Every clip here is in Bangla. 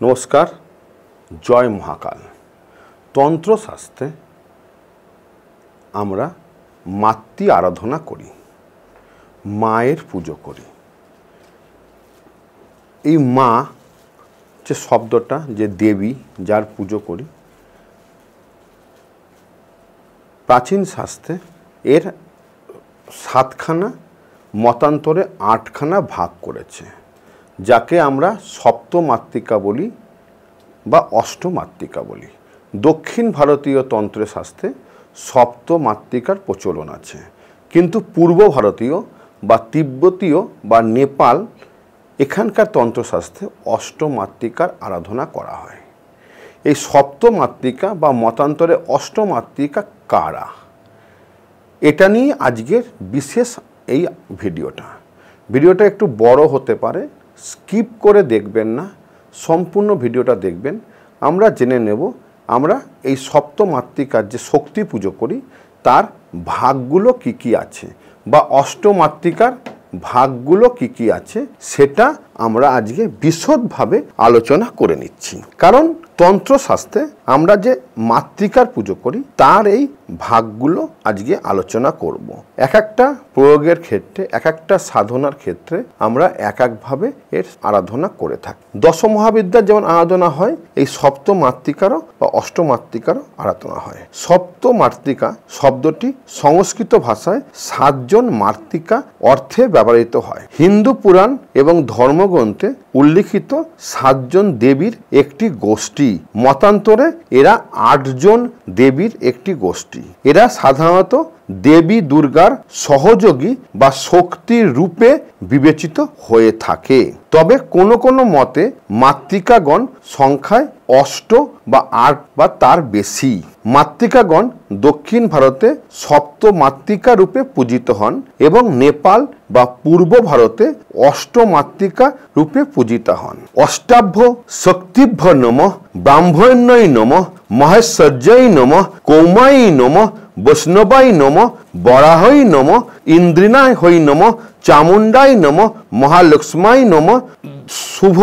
নমস্কার, জয় মহাকাল। তন্ত্রশাস্ত্রে আমরা মাতৃ আরাধনা করি, মায়ের পুজো করি। এই মা যে শব্দটা, যে দেবী যার পুজো করি, প্রাচীন শাস্ত্রে এর 7খানা মতান্তরে 8খানা ভাগ করেছে, যাকে আমরা সপ্তমাতৃকা বলি বা অষ্টমাতৃকা বলি। দক্ষিণ ভারতীয় তন্ত্রশাস্ত্রে সপ্তমাতৃকার প্রচলন আছে, কিন্তু পূর্ব ভারতীয় বা তিব্বতীয় বা নেপাল এখানকার তন্ত্রশাস্ত্রে অষ্টমাতৃকার আরাধনা করা হয়। এই সপ্তমাতৃকা বা মতান্তরে অষ্টমাতৃকা কারা, এটা নিয়ে আজকের বিশেষ এই ভিডিওটা একটু বড় হতে পারে, স্কিপ করে দেখবেন না, সম্পূর্ণ ভিডিওটা দেখবেন। আমরা জেনে নেব আমরা এই সপ্তমাতৃকার যে শক্তি পুজো করি তার ভাগগুলো কি কি আছে, বা অষ্টমাতৃকার ভাগগুলো কি কি আছে, সেটা আমরা আজকে বিশদভাবে আলোচনা করে নিচ্ছি। কারণ তন্ত্রশাস্ত্রে আমরা যে মাতৃকার পুজো করি তার এই ভাগগুলো আজকে আলোচনা করব। এক একটা প্রয়োগের ক্ষেত্রে, এক একটা সাধনার ক্ষেত্রে আমরা এক একভাবে এর আরাধনা করে থাকি। দশমহাবিদ্যার যেমন আরাধনা হয়, এই সপ্তমাতৃকারও বা অষ্টমাতৃকারও আরাধনা হয়। সপ্তমাতৃকা শব্দটি সংস্কৃত ভাষায় 7জন মাতৃকা অর্থে ব্যবহৃত হয়। হিন্দু পুরাণ এবং ধর্মগ্রন্থে উল্লিখিত 7জন দেবীর একটি গোষ্ঠী, মতান্তরে এরা 8জন দেবীর একটি গোষ্ঠী। এরা সাধারণত দেবী দুর্গার সহযোগী বা শক্তির রূপে বিবেচিত হয়ে থাকে। তবে কোনো কোনো মতে মাতৃকাগণ সংখ্যায় 8 বা 8 বা তার বেশি। মাতৃকাগণ দক্ষিণ ভারতে সপ্তমাতৃকা রূপে পূজিত হন এবং নেপাল বা পূর্ব ভারতে অষ্টমাতৃকা রূপে পূজিত হন। অষ্টাভ্য শক্তিভ্য নমঃ, ব্রাহ্মণ্যই নমঃ, মহেশ্বর্যই নমঃ, কৌমাই নমঃ, বৈষ্ণবাই নমঃ, বরাহই নমঃ, ইন্দ্রিণায় হই নমঃ, চামুণ্ডাই নমঃ, মহালক্ষ্মাই নমঃ। শুভ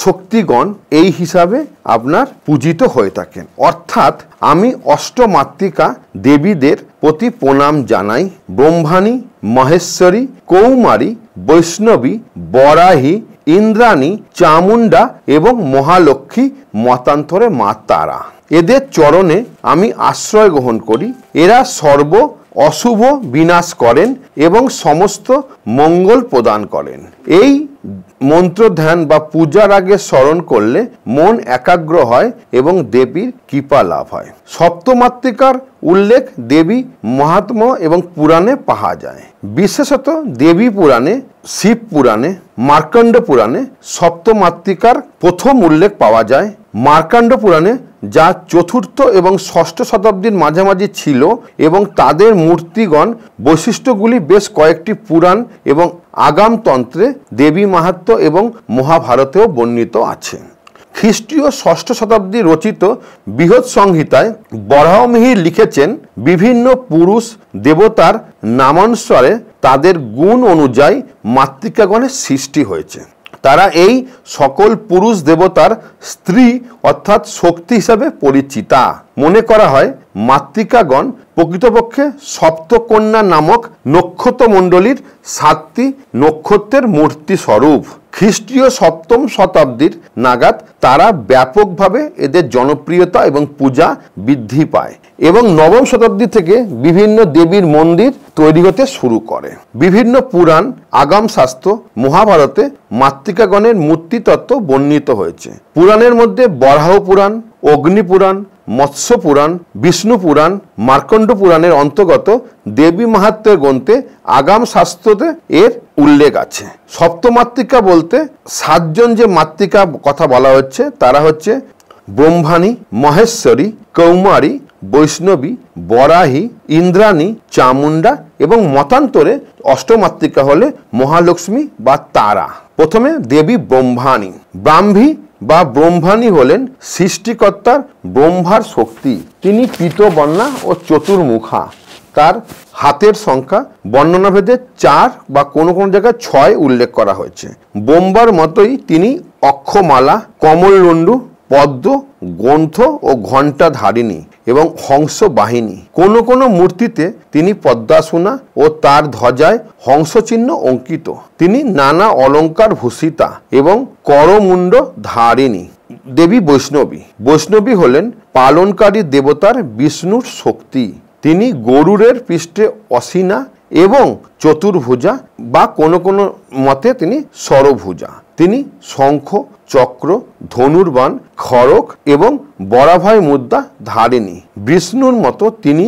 শক্তিগণ এই হিসাবে আপনার পূজিত হয়ে থাকেন। অর্থাৎ আমি অষ্টমাতৃকা দেবীদের প্রতি প্রণাম জানাই। ব্রহ্মাণী, মহেশ্বরী, কৌমারী, বৈষ্ণবী, বরাহী, ইন্দ্রাণী, চামুণ্ডা এবং মহালক্ষ্মী, মতান্তরে মা তারা, এদের চরণে আমি আশ্রয় গ্রহণ করি। এরা সর্ব অশুভ বিনাশ করেন এবং সমস্ত মঙ্গল প্রদান করেন। এই মন্ত্র ধ্যান বা পূজার আগে স্মরণ করলে মন একাগ্র হয় এবং দেবীর কৃপা লাভ হয়। সপ্তমাতৃকার উল্লেখ দেবী মহাত্ম্য এবং পুরাণে পাওয়া যায়। বিশেষত দেবী পুরাণে, শিব পুরাণে, মার্কণ্ড পুরাণে সপ্তমাতৃকার প্রথম উল্লেখ পাওয়া যায়। মার্কণ্ড পুরাণে, যা 4th এবং 6ষ্ঠ শতাব্দীর মাঝামাঝি ছিল, এবং তাদের মূর্তিগণ বৈশিষ্ট্যগুলি বেশ কয়েকটি পুরাণ এবং আগামতন্ত্রে, দেবী মাহাত্ম্য এবং মহাভারতেও বর্ণিত আছে। খ্রিস্টীয় 6ষ্ঠ শতাব্দী রচিত বৃহৎ সংহিতায় বরাহমিহির লিখেছেন, বিভিন্ন পুরুষ দেবতার নামানুসারে তাদের গুণ অনুযায়ী মাতৃকাগণের সৃষ্টি হয়েছে। তারা এই সকল পুরুষ দেবতার স্ত্রী অর্থাৎ শক্তি হিসাবে পরিচিতা। মনে করা হয় মাতৃকাগণ প্রকৃতপক্ষে সপ্তকন্যা নামক নক্ষত্রমণ্ডলীর 7টি নক্ষত্রের মূর্তি স্বরূপ। খ্রিস্টীয় 7ম শতাব্দীর নাগাদ তারা ব্যাপকভাবে এদের জনপ্রিয়তা এবং পূজা বৃদ্ধি পায় এবং 9ম শতাব্দী থেকে বিভিন্ন দেবীর মন্দির তৈরি হতে শুরু করে। বিভিন্ন পুরাণ, আগাম শাস্ত্র, মহাভারতে মাতৃকাগণের মূর্তিতত্ত্ব বর্ণিত হয়েছে। পুরাণের মধ্যে বরাহ পুরাণ, অগ্নি পুরাণ, মৎস্য পুরাণ, বিষ্ণু পুরাণ, মার্কণ্ড পুরাণের অন্তর্গত দেবী মাহাত্ম্যের গ্রন্থে আগাম শাস্ত্রতে এর উল্লেখ আছে। সপ্তমাতৃকা বলতে 7জন যে মাতৃকা কথা বলা হচ্ছে তারা হচ্ছে ব্রহ্মাণী, মহেশ্বরী, কৌমারী, বৈষ্ণবী, বরাহী, ইন্দ্রাণী, চামুণ্ডা এবং মতান্তরে অষ্টমাতৃকা হলে মহালক্ষ্মী বা তারা। প্রথমে দেবী ব্রহ্মাণী। ব্রাহ্মী বা ব্রহ্মাণী হলেন সৃষ্টিকর্তার ব্রহ্মার শক্তি। তিনি পীতবর্ণা ও চতুর্মুখা। তার হাতের সংখ্যা বর্ণনাভেদে 4 বা কোনো কোনো জায়গায় 6 উল্লেখ করা হয়েছে। ব্রহ্মার মতোই তিনি অক্ষমালা, কমলদণ্ডু, পদ্ম, গ্রন্থ ও ঘণ্টা ধারিণী এবং হংস বাহিনী। কোনো কোনো মূর্তিতে তিনি পদ্মাসনা ও তার ধ্বজায় হংসচিহ্ন অঙ্কিত। তিনি নানা অলঙ্কার ভূষিতা এবং করমুণ্ড ধারিণী। দেবী বৈষ্ণবী। বৈষ্ণবী হলেন পালনকারী দেবতার বিষ্ণুর শক্তি। তিনি গরুড়ের পৃষ্ঠে অসিনা এবং চতুর্ভুজা বা কোনো কোনো মতে তিনি ষড়ভুজা। তিনি শঙ্খ, চক্র, ধনুর্বাণ, খড়গ এবং বরাভয় মুদ্রা ধারিণী। বিষ্ণুর মতো তিনি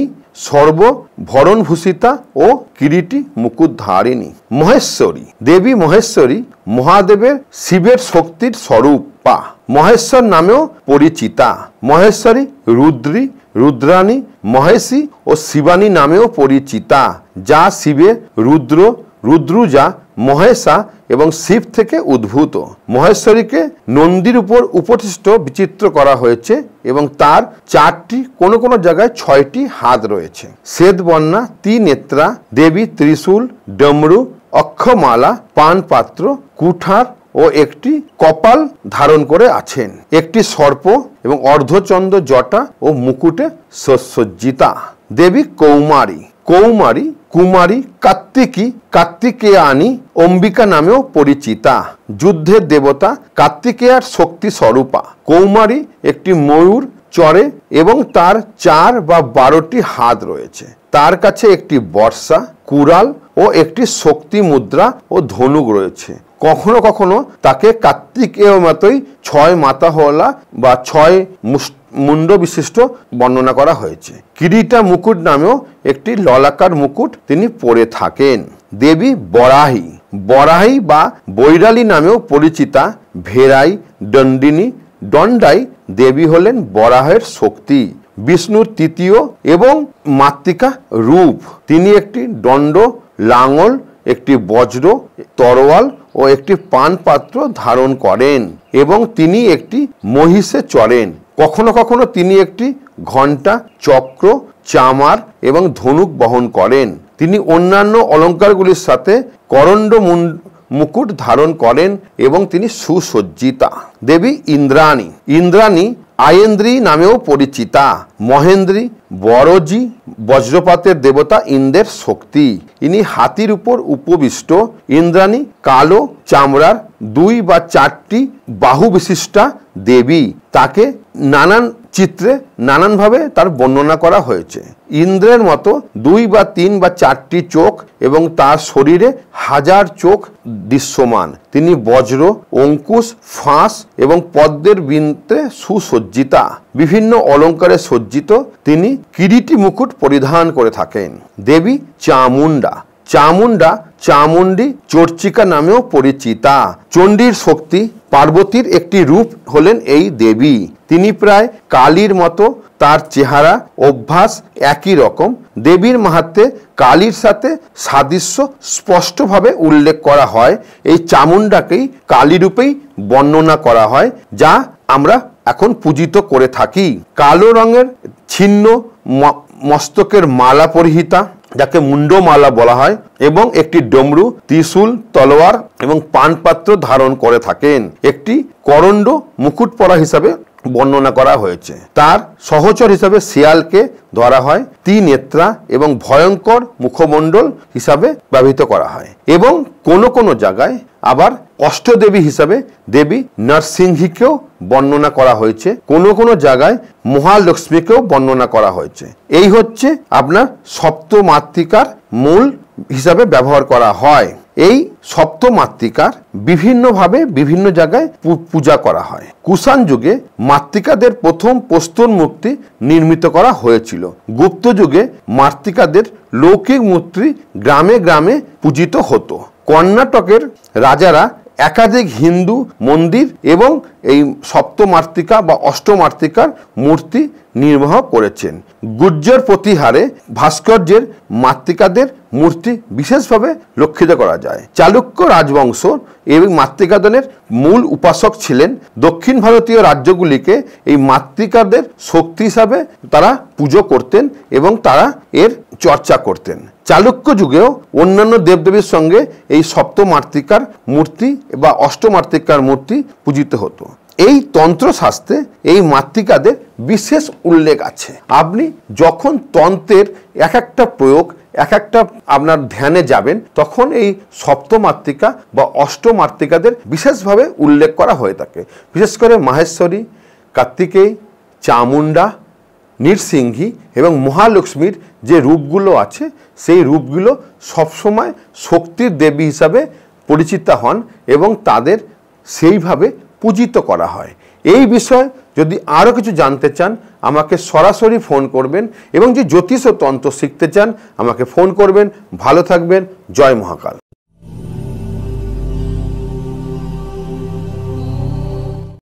সর্বভরণভূষিতা ও কিরীটি মুকুট ধারিণী। মহেশ্বরী। দেবী মহেশ্বরী মহাদেবের শিবের শক্তির স্বরূপ বা মহেশ্বর নামেও পরিচিতা। মহেশ্বরী রুদ্রী, রুদ্রাণী, মহেশী ও শিবানী নামেও পরিচিতা, যা শিবের রুদ্র, রুদ্রুজা, মহেশা এবং শিব থেকে উদ্ভূত। মহেশ্বরীকে নন্দীর উপর উপবিষ্ট বিচিত্র করা হয়েছে এবং তার 4টি, কোনো কোনো জায়গায় 6টি হাত রয়েছে। শ্বেতবর্ণা, ত্রিনেত্রা দেবী ত্রিশূল, ডমরু, অক্ষমালা, পানপাত্র, কুঠার ও একটি কপাল ধারণ করে আছেন। একটি সর্প এবং অর্ধচন্দ্র জটা ও মুকুটে সুসজ্জিতা। দেবী কৌমারী। কৌমারী, কুমারী, কার্তিকী, কার্তিকেয়ানী, অম্বিকা নামেও পরিচিতা। যুদ্ধের দেবতা কার্তিকেয়ার শক্তি স্বরূপা। কৌমারী একটি ময়ূর চড়ে এবং তার 4 বা 12টি হাত রয়েছে। তার কাছে একটি বর্ষা, কুড়াল ও একটি শক্তি মুদ্রা ও ধনুক রয়েছে। কখনো কখনো তাকে কার্তিকেয় মতোই 6 মাথা হলা বা 6 মুন্ড বিশিষ্ট বর্ণনা করা হয়েছে। কিরীটা মুকুট নামেও একটি ললাকার মুকুট তিনি পরে থাকেন। দেবী বরাহী। বরাহী বা বৈরালী নামেও পরিচিতা। ভেরাই, দণ্ডিনী, দণ্ডাই দেবী হলেন বরাহের শক্তি, বিষ্ণুর 3য় এবং মাতৃকা রূপ। তিনি একটি দণ্ড, লাঙল, একটি বজ্র, তরোয়াল ও একটি পানপাত্র ধারণ করেন এবং তিনি একটি মহিষে চড়েন। কখনো কখনো তিনি একটি ঘণ্টা, চক্র, চামার এবং ধনুক বহন করেন। তিনি অন্যান্য অলঙ্কারগুলির সাথে করণ্ড মুকুট ধারণ করেন এবং তিনি সুসজ্জিতা। দেবী ইন্দ্রাণী। ইন্দ্রাণী আয়েন্দ্রী নামেও পরিচিতা। মহেন্দ্রী, বরজি, বজ্রপাতের দেবতা ইন্দ্রের শক্তি। ইনি হাতির উপর উপবিষ্ট। ইন্দ্রাণী কালো চামড়ার 2 বা 4টি বাহু বিশিষ্টা দেবী। তাকে নানান চিত্রে নানানভাবে তার বর্ণনা করা হয়েছে। ইন্দ্রের মতো 2 বা 3 বা 4টি চোখ এবং তার শরীরে 1000 চোখ দৃশ্যমান। তিনি বজ্র, অঙ্কুশ, ফাঁস এবং পদ্মের বৃন্তে সুসজ্জিতা। বিভিন্ন অলঙ্কারে সজ্জিত। তিনি কিরীটি মুকুট পরিধান করে থাকেন। দেবী চামুণ্ডা। চামুণ্ডা, চামুণ্ডী, চর্চিকা নামেও পরিচিতা। চণ্ডীর শক্তি পার্বতীর একটি রূপ হলেন এই দেবী। তিনি প্রায় কালীর মতো, তার চেহারা অভ্যাস একই রকম। দেবীর মাহাত্ম্যে কালীর সাথে সাদৃশ্য স্পষ্টভাবে উল্লেখ করা হয়। এই চামুণ্ডাকেই কালী রূপেই বর্ণনা করা হয়, যা আমরা এখন পূজিত করে থাকি। কালো রঙের ছিন্ন মস্তকের মালা পরিহিতা, যাকে মুন্ডমালা বলা হয়, এবং একটি ডমরু, ত্রিশূল, তলোয়ার এবং পানপাত্র ধারণ করে থাকেন। একটি করণ্ড মুকুট পরা হিসাবে বর্ণনা করা হয়েছে। তার সহচর হিসাবে শিয়ালকে ধরা হয়। ত্রিনেত্রা এবং ভয়ঙ্কর মুখমণ্ডল হিসাবে ব্যবহৃত করা হয় এবং কোনো কোনো জায়গায় আবার অষ্টদেবী হিসাবে দেবী নরসিংহীকেও বর্ণনা করা হয়েছে। কোনো কোনো জায়গায় মহালক্ষ্মীকেও বর্ণনা করা হয়েছে। এই হচ্ছে আপনার সপ্তমাতৃকার মূল হিসাবে ব্যবহার করা হয়। এই সপ্তমাতৃকার বিভিন্নভাবে বিভিন্ন জায়গায় পূজা করা হয়। কুষাণ যুগে মাতৃকাদের প্রথম প্রস্তর মূর্তি নির্মিত করা হয়েছিল। গুপ্ত যুগে মাতৃকাদের লৌকিক মূর্তি গ্রামে গ্রামে পূজিত হতো। কর্ণাটকের রাজারা একাধিক হিন্দু মন্দির এবং এই সপ্তমাতৃকা বা অষ্টমাতৃকার মূর্তি নির্মাণ করেছেন। গুর্জর প্রতিহারে ভাস্কর্যের মাতৃকাদের মূর্তি বিশেষভাবে লক্ষিত করা যায়। চালুক্য রাজবংশ এবং মাতৃকাদের মূল উপাসক ছিলেন। দক্ষিণ ভারতীয় রাজ্যগুলিকে এই মাতৃকাদের শক্তি হিসাবে তারা পুজো করতেন এবং তারা এর চর্চা করতেন। চালুক্য যুগেও অন্যান্য দেবদেবীর সঙ্গে এই সপ্তমাতৃকার মূর্তি বা অষ্টমাতৃকার মূর্তি পূজিত হতো। এই তন্ত্রশাস্ত্রে এই মাতৃকাদের বিশেষ উল্লেখ আছে। আপনি যখন তন্ত্রের এক একটা প্রয়োগ এক একটা আপনার ধ্যানে যাবেন তখন এই সপ্তমাতৃকা বা অষ্টমাতৃকাদের বিশেষভাবে উল্লেখ করা হয়ে থাকে। বিশেষ করে মাহেশ্বরী, কার্তিকেয়, চামুণ্ডা, নৃসিংহী এবং মহালক্ষ্মীর যে রূপগুলো আছে সেই রূপগুলো সবসময় শক্তির দেবী হিসাবে পরিচিতা হন এবং তাদের সেইভাবে পূজিত করা হয়। এই বিষয়ে যদি আরও কিছু জানতে চান আমাকে সরাসরি ফোন করবেন এবং যে জ্যোতিষ ও তন্ত্র শিখতে চান আমাকে ফোন করবেন। ভালো থাকবেন। জয় মহাকাল।